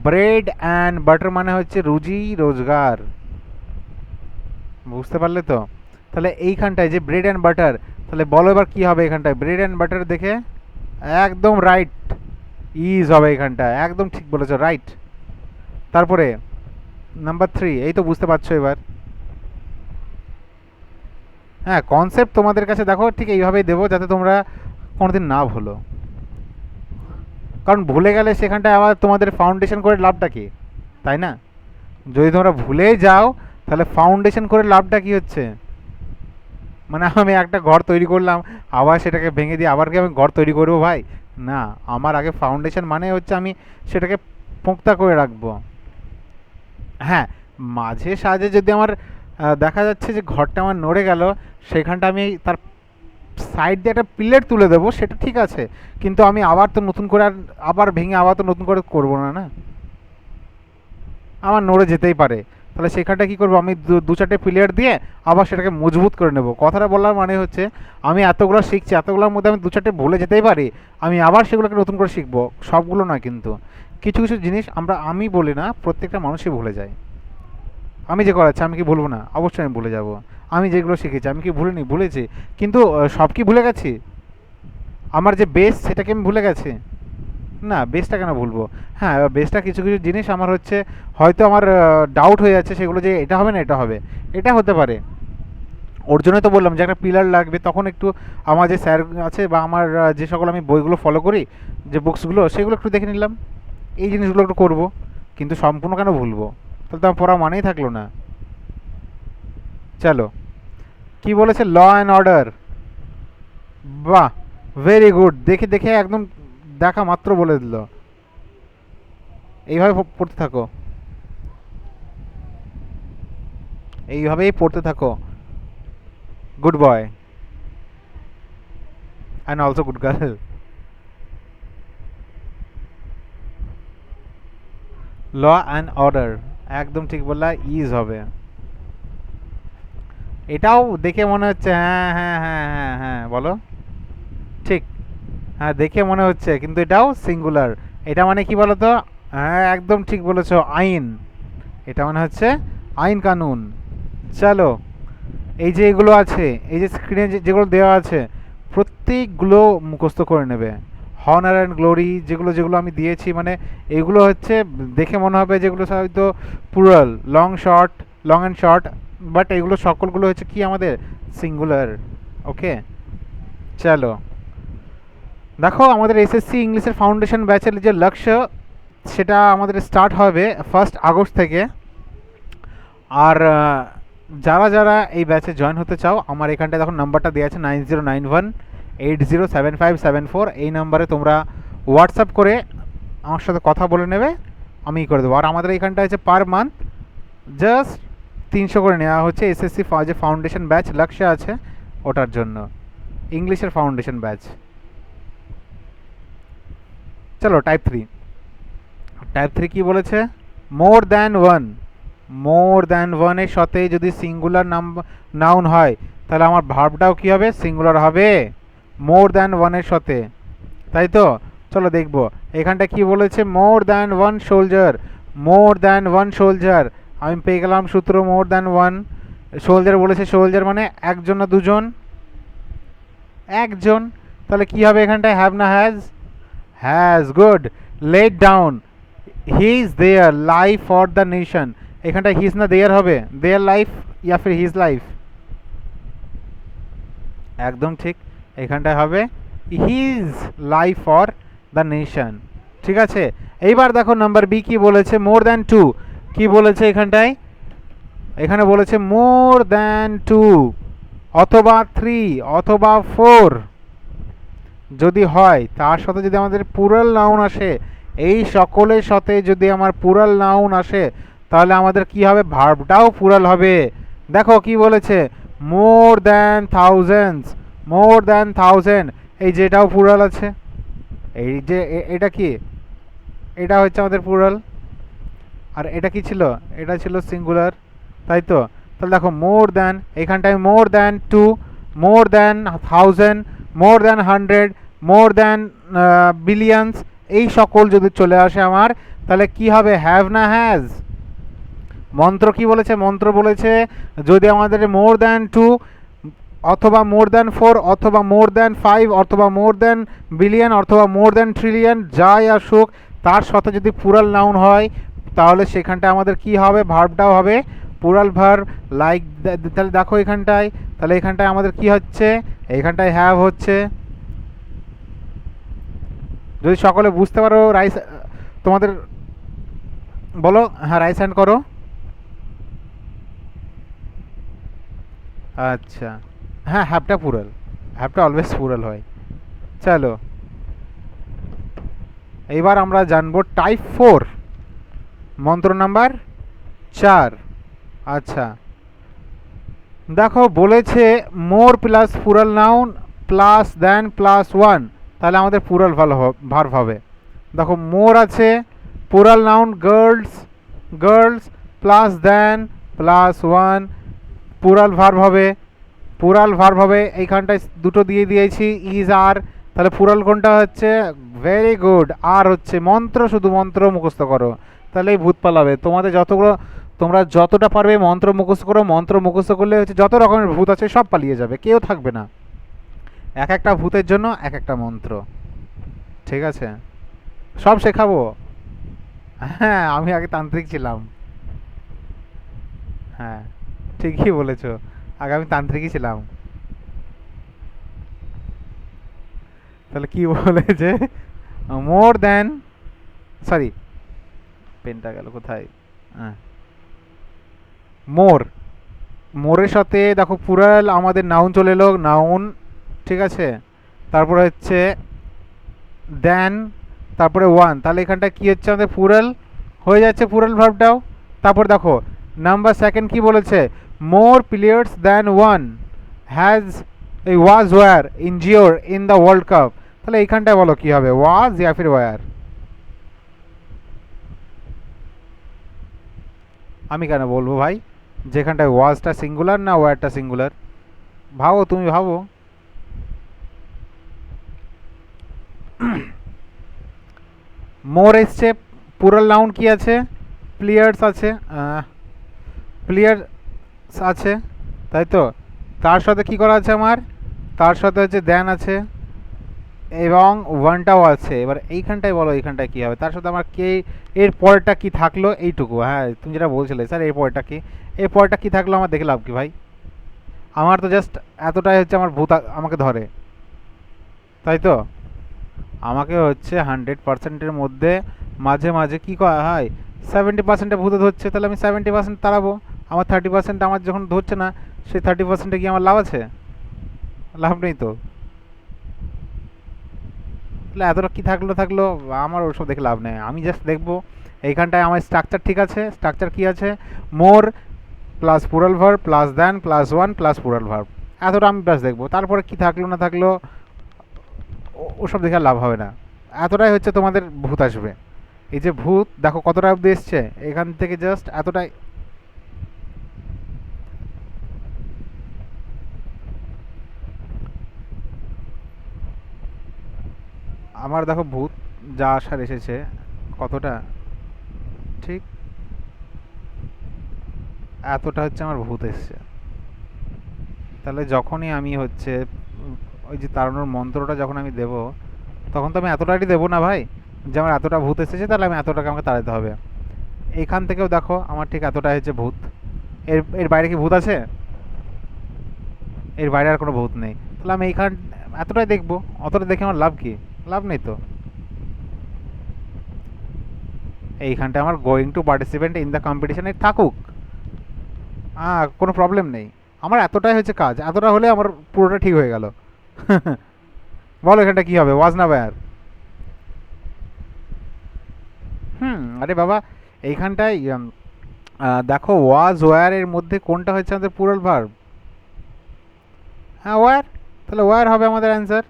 Speaker 1: ব্রেড অ্যান্ড বাটার মানে হচ্ছে রুজি রোজগার। বুঝতে পারলে তো? তাহলে এইখানটায় যে ব্রেড অ্যান্ড বাটার, তাহলে বলো এবার কি হবে এখানটায়? ব্রেড অ্যান্ড বাটার দেখে একদম রাইট, ইজ হবে এখানটায়। একদম ঠিক বলেছো, রাইট। তারপরে নাম্বার 3, এই তো বুঝতে পারছো এবার। হ্যাঁ, কনসেপ্ট তোমাদের কাছে দেখো ঠিক এইভাবেই দেবো যাতে তোমরা কোনোদিন না ভুলো। কারণ ভুলে গেলে সেখানটায় আবার তোমাদের ফাউন্ডেশন করে লাভটা কি, তাই না? যদি তোমরা ভুলেই যাও তাহলে ফাউন্ডেশন করে লাভটা কি হচ্ছে? মানে আমি একটা ঘর তৈরি করলাম, আবার সেটাকে ভেঙে দিয়ে আবার কি আমি ঘর তৈরি করবো ভাই? না, আমার আগে ফাউন্ডেশন মানে হচ্ছে আমি সেটাকে পোক্তা করে রাখবো। হ্যাঁ, মাঝে সাঝে যদি আমার দেখা যাচ্ছে যে ঘরটা আমার নড়ে গেল, সেখানটা আমি তার সাইড দিয়ে একটা পিলার তুলে দেবো, সেটা ঠিক আছে। কিন্তু আমি আবার তো নতুন করে আর আবার ভেঙে আবার তো নতুন করে করবো না, না? আমার নড়ে যেতেই পারে। তাহলে সেখানটা কী করবো? আমি দু চারটে প্লেয়ার দিয়ে আবার সেটাকে মজবুত করে নেব। কথাটা বলার মানে হচ্ছে আমি এতগুলো শিখছি, এতগুলোর মধ্যে আমি দু চারটে ভুলে যেতেই পারি, আমি আবার সেগুলোকে নতুন করে শিখবো। সবগুলো না, কিন্তু কিছু কিছু জিনিস আমি বলি না, প্রত্যেকটা মানুষই ভুলে যায়। আমি যে করাচ্ছি আমি কি ভুলবো না? অবশ্যই আমি ভুলে যাব। আমি যেগুলো শিখেছি আমি কি ভুলিনি, ভুলেছি, কিন্তু সব কি ভুলে গেছি? আমার যে বেস সেটাকে আমি ভুলে গেছি? না, বেসটা কেন ভুলবো? হ্যাঁ, এবার বেসটা কিছু কিছু জিনিস আমার হচ্ছে, হয়তো আমার ডাউট হয়ে যাচ্ছে সেগুলো, যে এটা হবে না এটা হবে, এটা হতে পারে। ওর জন্যই তো বললাম যে একটা পিলার লাগবে, তখন একটু আমার যে স্যার আছে বা আমার যে সকল আমি বইগুলো ফলো করি, যে বুকসগুলো, সেগুলো একটু দেখে নিলাম, এই জিনিসগুলো একটু করবো। কিন্তু সম্পূর্ণ কেন ভুলবো? তাহলে তো আমার পড়া মানেই থাকলো না। চলো, কি বলেছে? Law and order. বাহ, ভেরি গুড। দেখে দেখে একদম দেখা মাত্র বলে দিল। এইভাবে পড়তে থাকো, এইভাবেই পড়তে থাকো। Good boy and also good girl. Law and order, একদম ঠিক বললা, ইজ হবে। এটাও দেখে মনে হচ্ছে, হ্যাঁ হ্যাঁ হ্যাঁ হ্যাঁ হ্যাঁ, বলো। ঠিক, হ্যাঁ দেখে মনে হচ্ছে, কিন্তু এটাও সিঙ্গুলার। এটা মানে কি বলো তো? হ্যাঁ একদম ঠিক বলেছো, আইন। এটা মানে হচ্ছে আইন কানুন। চলো, এই যে এগুলো আছে, এই যে স্ক্রিনে যেগুলো দেওয়া আছে, প্রত্যেকগুলো মুখস্থ করে নেবে। হনার অ্যান্ড গ্লোরি, যেগুলো যেগুলো আমি দিয়েছি, মানে এগুলো হচ্ছে দেখে মনে হবে যেগুলো হয়তো plural, long short, long and short, but এগুলো সকলগুলো হচ্ছে কি আমাদের সিঙ্গুলার। ওকে, চলো দেখো, আমাদের এসএসসি ইংলিশের ফাউন্ডেশন ব্যাচের যে লক্ষ্য, সেটা আমাদের স্টার্ট হবে 1 আগস্ট থেকে। আর যারা যারা এই ব্যাচে জয়েন হতে চাও, আমার এখানটায় দেখো নাম্বারটা দেওয়া আছে 9091807574। এই নাম্বারে তোমরা হোয়াটসঅ্যাপ করে আমার সাথে কথা বলে নেবে, আমি করে দেবো। আর আমাদের এখানটা হচ্ছে পার মান্থ জাস্ট 300 করে নেওয়া হচ্ছে এসএসসি যে ফাউন্ডেশন ব্যাচ লক্ষ্য আছে, ওটার জন্য, ইংলিশের ফাউন্ডেশন ব্যাচ। চলো টাইপ 3। টাইপ 3 কি বলেছে? More than one. More than ওয়ানের সাথে যদি সিঙ্গুলার নাউন হয়, তাহলে আমার ভার্বটাও কি হবে? সিঙ্গুলার হবে, মোর দ্যান ওয়ানের সাথে, তাই তো? চলো দেখবো এখানটা কি বলেছে। More than one soldier. More than one soldier, আমি পেয়ে গেলাম সূত্র মোর দ্যান ওয়ান। সোলজার বলেছে, সোলজার মানে একজন না দুজন? একজন। তাহলে কি হবে এখানটায়? হ্যাভ না has? Has, good. Let down his their life for the nation. এখানটা হিজ না দেয়ার হবে? দেয়ার লাইফ ইয়া ফির হিজ লাইফ? একদম ঠিক, এখানটায় হবে his life for the nation. ঠিক আছে, এইবার দেখো নাম্বার বি কি বলেছে। More than two. কি বলেছে এখানটায়? এখানে বলেছে মোর দ্যান টু, অথবা থ্রি, অথবা ফোর যদি হয়, তার সাথে যদি আমাদের প্লুরাল নাউন আসে, এই সকলের সাথে যদি আমার প্লুরাল নাউন আসে, তাহলে আমাদের কি হবে? ভার্বটাও প্লুরাল হবে। দেখো কি বলেছে, মোর দ্যান থাউজেন্ডস। মোর দ্যান থাউজেন্ড, এই যেটাও প্লুরাল আছে। এই যে এটা কি? এটা হচ্ছে আমাদের প্লুরাল। আর এটা কি ছিল? এটা ছিল সিঙ্গুলার, তাই তো? তাহলে দেখো মোর দ্যান, এখানটায় more than two, more than thousand, more than hundred, more than billions, এই সকল যদি চলে আসে আমার, তাহলে কি হবে? হ্যাভ না হ্যাজ? মন্ত্র কি বলেছে? মন্ত্র বলেছে যদি আমাদের মোর দ্যান টু, অথবা মোর দ্যান ফোর, অথবা মোর দ্যান ফাইভ, অথবা মোর দ্যান বিলিয়ন, অথবা মোর দ্যান ট্রিলিয়ন, যাই আসুক, তার সাথে যদি প্লুরাল নাউন হয়, তাহলে সেখানটায় আমাদের কি হবে? ভার্বটাও হবে প্লুরাল ভার্ব। লাইক, তাহলে দেখো এখানটায়, তাহলে এখানটায় আমাদের কি হচ্ছে? এখানটায় হ্যাভ হচ্ছে। যদি সকলে বুঝতে পারো, রাইস তোমাদের বলো, হ্যাঁ রাইস হ্যান্ড করো। আচ্ছা, হ্যাঁ হ্যাভটা প্লুরাল, হ্যাভটা অলওয়েজ প্লুরাল হয়। চলো, এইবার আমরা জানবো টাইপ 4, মন্ত্র নাম্বার 4। আচ্ছা, দেখো বলেছে more plus plural noun plus than plus one, তাহলে আমাদের প্লুরাল ভার্ব হবে। দেখো মোর আছে, plural noun girls, girls plus than plus one, plural verb হবে। প্লুরাল ভার্ব হবে, এইখানটায় দুটো দিয়ে দিয়েছি, ইজ আর, তাহলে প্লুরাল কোনটা হচ্ছে? ভেরি গুড, আর হচ্ছে। মন্ত্র, শুধু মন্ত্র মুখস্থ করো, তাহলেই ভূত পালাবে। তোমাদের যতগুলো তোমরা যতটা পারবে মন্ত্র মুখস্থ করো, মন্ত্র মুখস্থ করলে হচ্ছে যত রকমের ভূত আছে সব পালিয়ে যাবে, কেউ থাকবে না। এক একটা ভূতের জন্য এক একটা মন্ত্র, ঠিক আছে? সব শেখাবো। হ্যাঁ, আমি আগে তান্ত্রিক ছিলাম। হ্যাঁ, ঠিকই বলেছো, আগে আমি তান্ত্রিকই ছিলাম। তাহলে কি বলেছে? মোর দেন, সরি, পেনটা গেল কোথায়? হ্যাঁ, মোর, মোরের সাথে দেখো পুরাল আমাদের নাউন চলে এলো, নাউন, ঠিক আছে? তারপরে হচ্ছে দেন, তারপরে ওয়ান, তাহলে এখানটা কি হচ্ছে আমাদের পুরাল হয়ে যাচ্ছে, পুরাল ভার্বটাও। তারপর দেখো নাম্বার সেকেন্ড কি বলেছে, মোর প্লেয়ার্স দ্যান ওয়ান হ্যাজ এই was were injure in the world cup, তাহলে এইখানটায় বলো কি হবে, ওয়াজ ইয়া ফির ওয়ার? আমি কেন বলবো ভাই, যেখানটায় ওয়াজটা সিঙ্গুলার না ওয়ারটা সিঙ্গুলার? ভাবো, তুমি ভাবো। মোর এসছে, পুরাল নাউন কি আছে, প্লেয়ার্স আছে, প্লেয়ার্স আছে, তাই তো? তার সাথে কি করা আছে আমার, তার সাথে হচ্ছে দেন আছে, এবং ওয়ানটাও আছে। এবার এইখানটায় বলো, এইখানটায় কি হবে, তার সাথে আমার কে, এর পরেরটা কি থাকলো, এইটুকু। হ্যাঁ, তুমি যেটা বলছিলে স্যার এর পরেরটা কি, এর পরেরটা কি থাকলো, আমার দেখে লাভ কি ভাই? আমার তো জাস্ট এতটাই হচ্ছে আমার ভূত আমাকে ধরে, তাই তো? আমাকে হচ্ছে 100%-এর মধ্যে মাঝে মাঝে কী করা হয়, 70%-এ ভূতে ধরছে, তাহলে আমি 70% তাড়াবো। আমার 30% আমার যখন ধরছে না, সেই 30%-এ কি আমার লাভ আছে? লাভ নেই তো। তাহলে এতটা কী থাকলো থাকলো, আমার ওসব দেখে লাভ নেই। আমি জাস্ট দেখবো এইখানটায় আমার স্ট্রাকচার ঠিক আছে, স্ট্রাকচার কী আছে, মোর প্লাস পুরাল verb plus than plus one plus পুরাল ভার্ব, এতটা আমি ব্যাস দেখবো। তারপরে কী থাকলো না থাকলো ওসব দেখে আর লাভ হবে না। এতটাই হচ্ছে তোমাদের ভূত আসবে। এই যে ভূত দেখো কতটা অব্দি এসছে, এখান থেকে জাস্ট এতটাই। আমার দেখো ভূত যা আসার এসেছে কতটা, ঠিক এতটা হচ্ছে আমার ভূত এসছে। তাহলে যখনই আমি হচ্ছে ওই যে তাড়ানোর মন্ত্রটা যখন আমি দেব, তখন তো আমি এতটাই দেবো না ভাই, যে আমার এতটা ভূত এসেছে তাহলে আমি এতটাকে আমাকে তাড়াতে হবে। এইখান থেকেও দেখো আমার ঠিক এতটাই হচ্ছে ভূত। এর এর বাইরে কি ভূত আছে? এর বাইরে আর কোনো ভূত নেই, তাহলে আমি এইখান এতটাই দেখবো। অতটা দেখে আমার লাভ কি? লাভ নেই তো। এইখানটা আমার going to participant in the কম্পিটিশনে থাকুক, কোনো প্রবলেম নেই। আমার এতটাই হচ্ছে কাজ, এতটা হলে আমার পুরোটা ঠিক হয়ে গেল। বলো এখানটা কি হবে, ওয়াজ না ওয়্যার? আরে বাবা, এইখানটায় দেখো ওয়াজ ওয়্যার এর মধ্যে কোনটা হচ্ছে আমাদের পুরাল ভার্ব? হ্যাঁ, ওয়্যার, তাহলে ওয়্যার হবে আমাদের অ্যান্সার।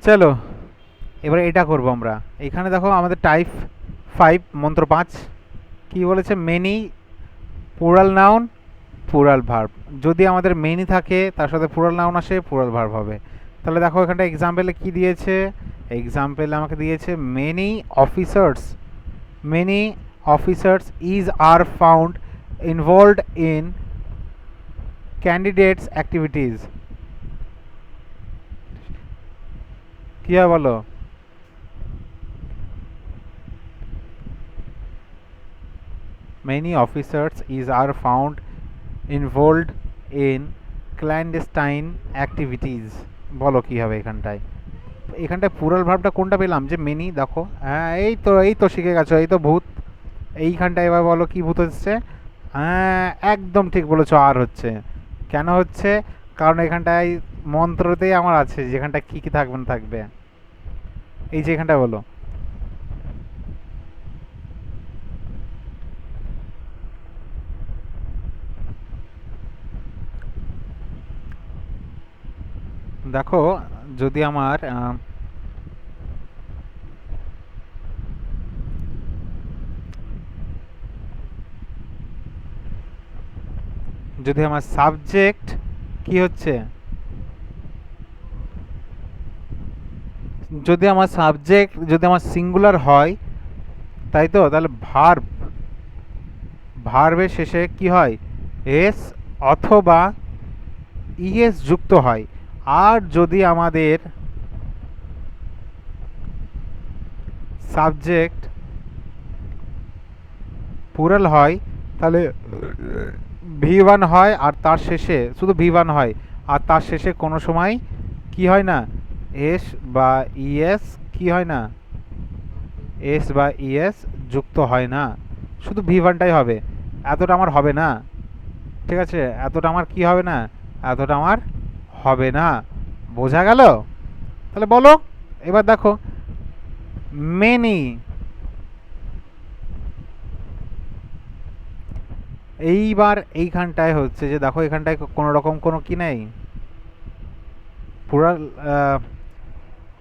Speaker 1: চলো এবারে এটা করবো আমরা। এখানে দেখো আমাদের টাইপ 5 মন্ত্র 5 কি বলেছে, মেনি পুরাল নাউন পুরাল ভার্ব। যদি আমাদের মেনি থাকে তার সাথে পুরাল নাউন আসে, পুরাল ভার্ব হবে। তাহলে দেখো এখানটা এক্সাম্পলে কি দিয়েছে, এক্সাম্পলে আমাকে দিয়েছে many officers, many officers is are found involved in candidates activities. কি হয় বলো? Many officers is are found involved in clandestine activities. বলো কি হবে এখানটায়? এখানটায় পুরাল ভার্বটা কোনটা পেলাম, যে মেনি, দেখো হ্যাঁ এই তো শিখে গেছো, এই তো ভূত। এইখানটায় এবার বলো কি ভূত হচ্ছে? হ্যাঁ, একদম ঠিক বলেছো, আর হচ্ছে। কেন হচ্ছে? কারণ এখানটায় মন্ত্রতেই আমার আছে যেখানটায় কি কি থাকবে না থাকবে। এই যে এখানটায় বলো, দেখো যদি আমার যদি আমার সাবজেক্ট কি হচ্ছে, যদি আমার সাবজেক্ট যদি আমার সিঙ্গুলার হয়, তাই তো? তাহলে ভার্বের শেষে কি হয়? এস অথবা ইএস যুক্ত হয়। আর যদি আমাদের সাবজেক্ট প্লুরাল হয় তাহলে ভি ওয়ান হয়, আর তার শেষে শুধু ভি ওয়ান হয়, আর তার শেষে কোনো সময় কি হয় না? এস বা ইএস কি হয় না? এস বা ইএস যুক্ত হয় না, শুধু ভি ওয়ানটাই হবে। এতটা আমার হবে না, ঠিক আছে? এতটা আমার কি হবে না? এতটা আমার হবে না। বোঝা গেল? তাহলে বলো, এবার দেখো। মেনি, এইবার এইখানটায় হচ্ছে যে দেখো এখানটায় কোনো রকম কোনো কি নেই, প্লুরাল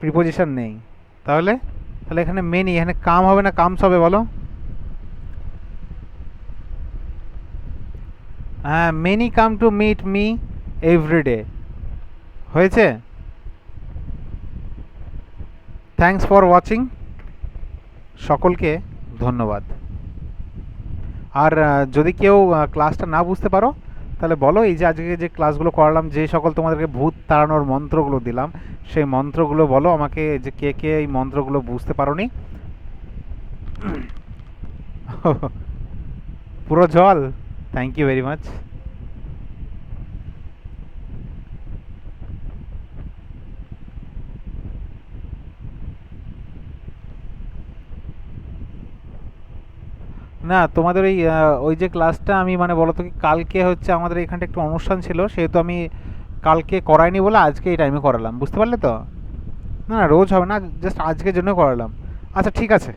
Speaker 1: প্রিপোজিশন নেই। তাহলে তাহলে এখানে মেনি, এখানে কাম হবে না কামস হবে বলো? হ্যাঁ, many come to meet me everyday হয়েছে। থ্যাঙ্কস ফর ওয়াচিং, সকলকে ধন্যবাদ। আর যদি কেউ ক্লাসটা না বুঝতে পারো তাহলে বলো, এই যে আজকে যে ক্লাসগুলো করালাম, যে সকল তোমাদেরকে ভূত তাড়ানোর মন্ত্রগুলো দিলাম, সেই মন্ত্রগুলো বলো আমাকে, যে কে কে এই মন্ত্রগুলো বুঝতে পারোনি। পুরো জল। Thank you very much. না, তোমাদের ওই যে ক্লাসটা আমি মানে বলো তো কি, কালকে হচ্ছে আমাদের এখানটা একটু অনুষ্ঠান ছিল, সেহেতু আমি কালকে করাইনি বলে আজকে এই টাইমে করালাম, বুঝতে পারলে তো? না না, রোজ হবে না, জাস্ট আজকের জন্য করালাম। আচ্ছা ঠিক আছে।